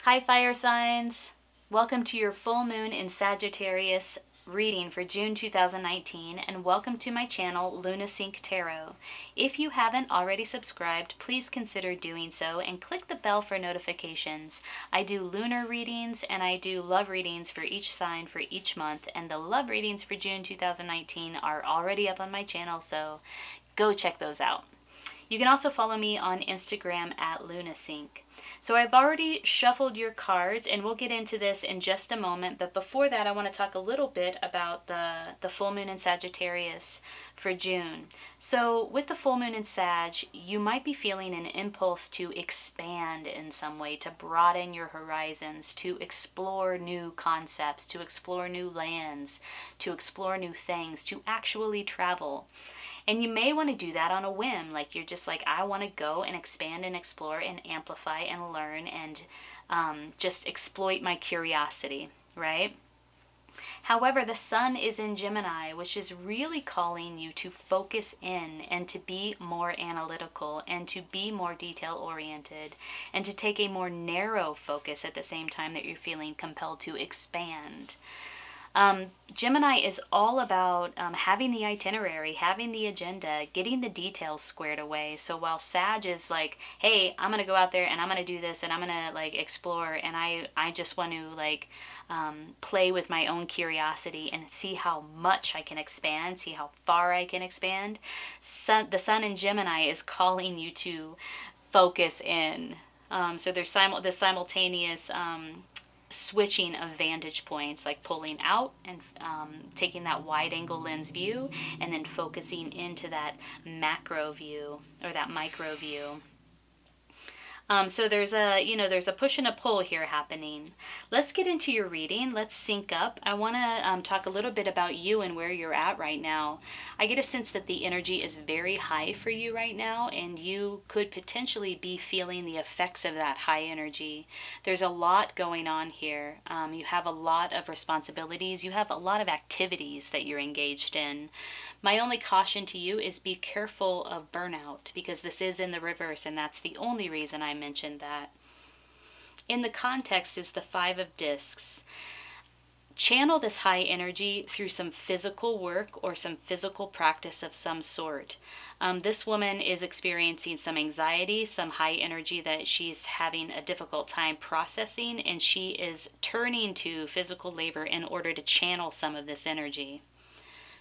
Hi fire signs! Welcome to your full moon in Sagittarius reading for June 2019, and welcome to my channel LunaSync Tarot. If you haven't already subscribed, please consider doing so and click the bell for notifications. I do lunar readings and I do love readings for each sign for each month, and the love readings for June 2019 are already up on my channel, so go check those out. You can also follow me on Instagram at LunaSync. So I've already shuffled your cards, and we'll get into this in just a moment. But before that, I want to talk a little bit about the full moon in Sagittarius for June. So with the full moon in Sag, you might be feeling an impulse to expand in some way, to broaden your horizons, to explore new concepts, to explore new lands, to explore new things, to actually travel. And you may want to do that on a whim, like you're just like, I want to go and expand and explore and amplify and learn and just exploit my curiosity, right? However, the sun is in Gemini, which is really calling you to focus in and to be more analytical and to be more detail oriented and to take a more narrow focus at the same time that you're feeling compelled to expand. Gemini is all about having the itinerary, having the agenda, getting the details squared away. So while Sag is like, hey, I'm going to go out there and I'm going to do this and I'm going to like explore, and I just want to like play with my own curiosity and see how much I can expand, see how far I can expand. The sun in Gemini is calling you to focus in. So there's this simultaneous switching of vantage points, like pulling out and taking that wide angle lens view and then focusing into that macro view or that micro view. So there's a push and a pull here happening. Let's get into your reading. Let's sync up. I want to talk a little bit about you and where you're at right now. I get a sense that the energy is very high for you right now, and you could potentially be feeling the effects of that high energy. There's a lot going on here. You have a lot of responsibilities. You have a lot of activities that you're engaged in. My only caution to you is be careful of burnout, because this is in the reverse, and that's the only reason I mentioned that. In the context is the Five of Discs. Channel this high energy through some physical work or some physical practice of some sort. This woman is experiencing some anxiety, some high energy that she's having a difficult time processing, and she is turning to physical labor in order to channel some of this energy.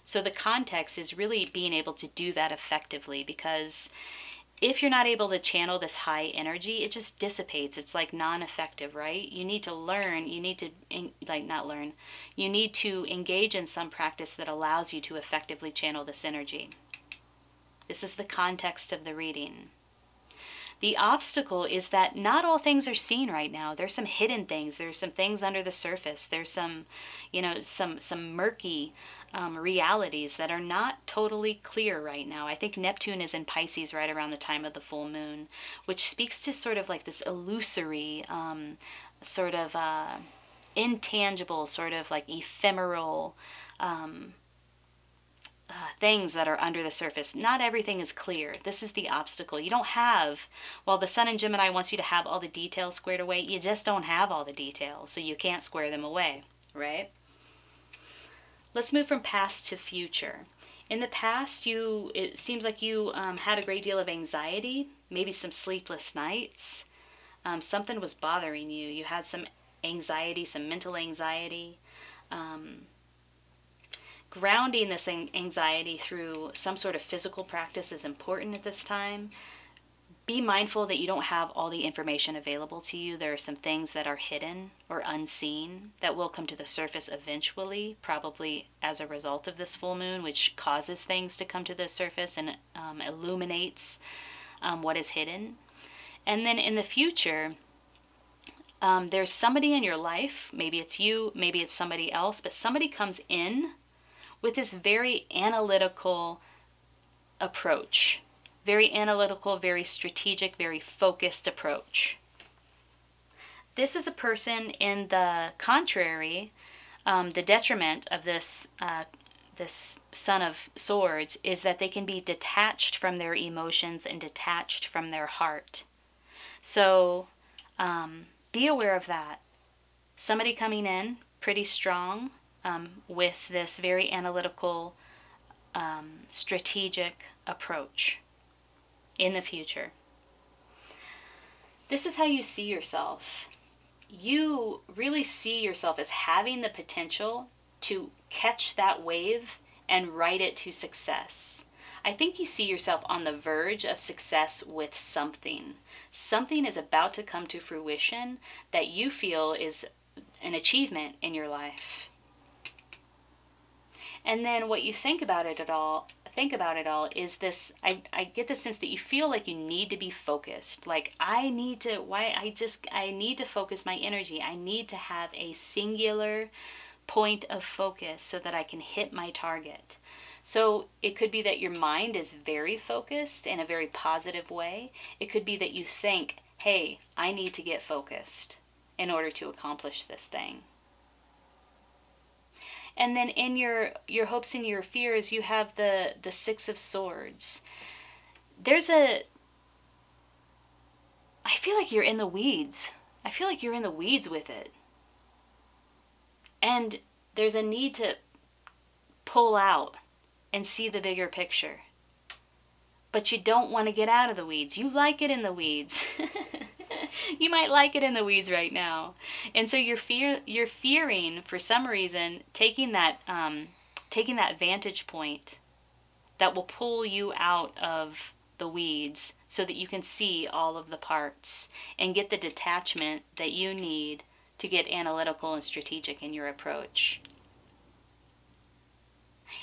So the context is really being able to do that effectively, because if you're not able to channel this high energy, it just dissipates. It's like non-effective, right? You need to learn, you need to, you need to engage in some practice that allows you to effectively channel this energy. This is the context of the reading. The obstacle is that not all things are seen right now. There's some hidden things. There's some things under the surface. There's some, some murky realities that are not totally clear right now. I think Neptune is in Pisces right around the time of the full moon, which speaks to sort of like this illusory, sort of intangible, sort of like ephemeral things that are under the surface. Not everything is clear. This is the obstacle. You don't have, while the sun in Gemini wants you to have all the details squared away, you just don't have all the details, so you can't square them away, right? Let's move from past to future. In the past, it seems like you had a great deal of anxiety, maybe some sleepless nights. Something was bothering you. You had some anxiety, some mental anxiety. Grounding this anxiety through some sort of physical practice is important at this time. Be mindful that you don't have all the information available to you. There are some things that are hidden or unseen that will come to the surface eventually, probably as a result of this full moon, which causes things to come to the surface and illuminates what is hidden. And then in the future, there's somebody in your life, maybe it's you, maybe it's somebody else, but somebody comes in with this very analytical approach. Very analytical, very strategic, very focused approach. This is a person in the contrary, the detriment of this Son of Swords is that they can be detached from their emotions and detached from their heart. So be aware of that. Somebody coming in pretty strong with this very analytical, strategic approach in the future. This is how you see yourself. You really see yourself as having the potential to catch that wave and ride it to success. I think you see yourself on the verge of success with something. Something is about to come to fruition that you feel is an achievement in your life. And then what you think about it all is this, I get the sense that you feel like you need to be focused. Like I need to focus my energy. I need to have a singular point of focus so that I can hit my target. So it could be that your mind is very focused in a very positive way. It could be that you think, hey, I need to get focused in order to accomplish this thing. And then in your hopes and your fears, you have the Six of Swords. I feel like you're in the weeds. I feel like you're in the weeds with it. And there's a need to pull out and see the bigger picture. But you don't want to get out of the weeds. You like it in the weeds. You might like it in the weeds right now. And so you're fearing, for some reason, taking that vantage point that will pull you out of the weeds so that you can see all of the parts and get the detachment that you need to get analytical and strategic in your approach.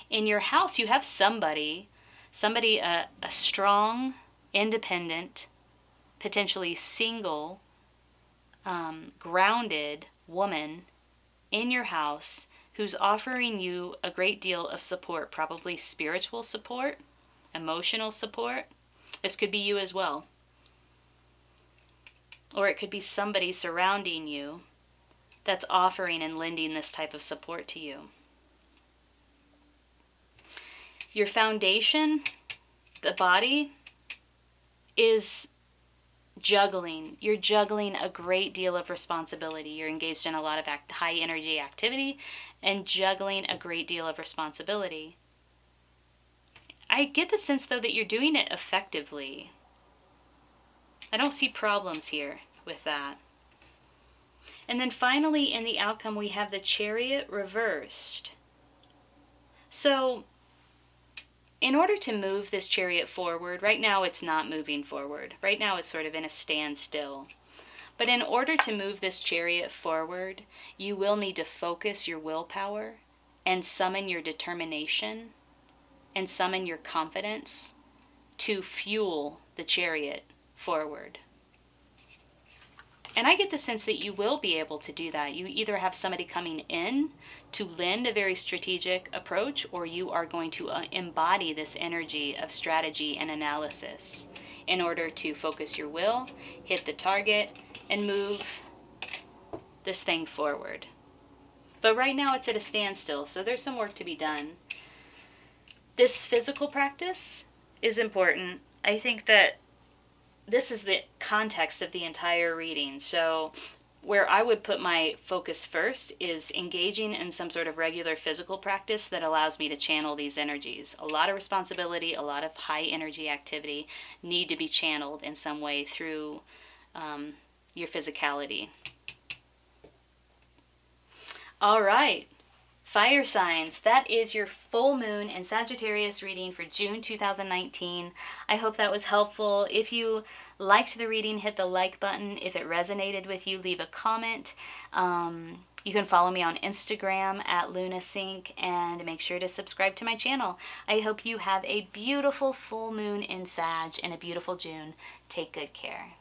In your house, you have somebody, a strong, independent, potentially single, grounded woman in your house who's offering you a great deal of support, probably spiritual support, emotional support. This could be you as well. Or it could be somebody surrounding you that's offering and lending this type of support to you. Your foundation, the body, is juggling. You're juggling a great deal of responsibility. You're engaged in a lot of high energy activity and juggling a great deal of responsibility. I get the sense, though, that you're doing it effectively. I don't see problems here with that. And then finally, in the outcome, we have the Chariot reversed. So in order to move this Chariot forward, right now it's not moving forward. Right now it's sort of in a standstill. But in order to move this Chariot forward, you will need to focus your willpower and summon your determination and summon your confidence to fuel the Chariot forward. And I get the sense that you will be able to do that. You either have somebody coming in to lend a very strategic approach, or you are going to embody this energy of strategy and analysis in order to focus your will, hit the target, and move this thing forward. But right now it's at a standstill, so there's some work to be done. This physical practice is important. I think that this is the context of the entire reading. So where I would put my focus first is engaging in some sort of regular physical practice that allows me to channel these energies. A lot of responsibility, a lot of high energy activity need to be channeled in some way through your physicality. All right. Fire signs, that is your full moon and Sagittarius reading for June 2019. I hope that was helpful. If you liked the reading, hit the like button. If it resonated with you, leave a comment. You can follow me on Instagram at LunaSync and make sure to subscribe to my channel. I hope you have a beautiful full moon in Sag and a beautiful June. Take good care.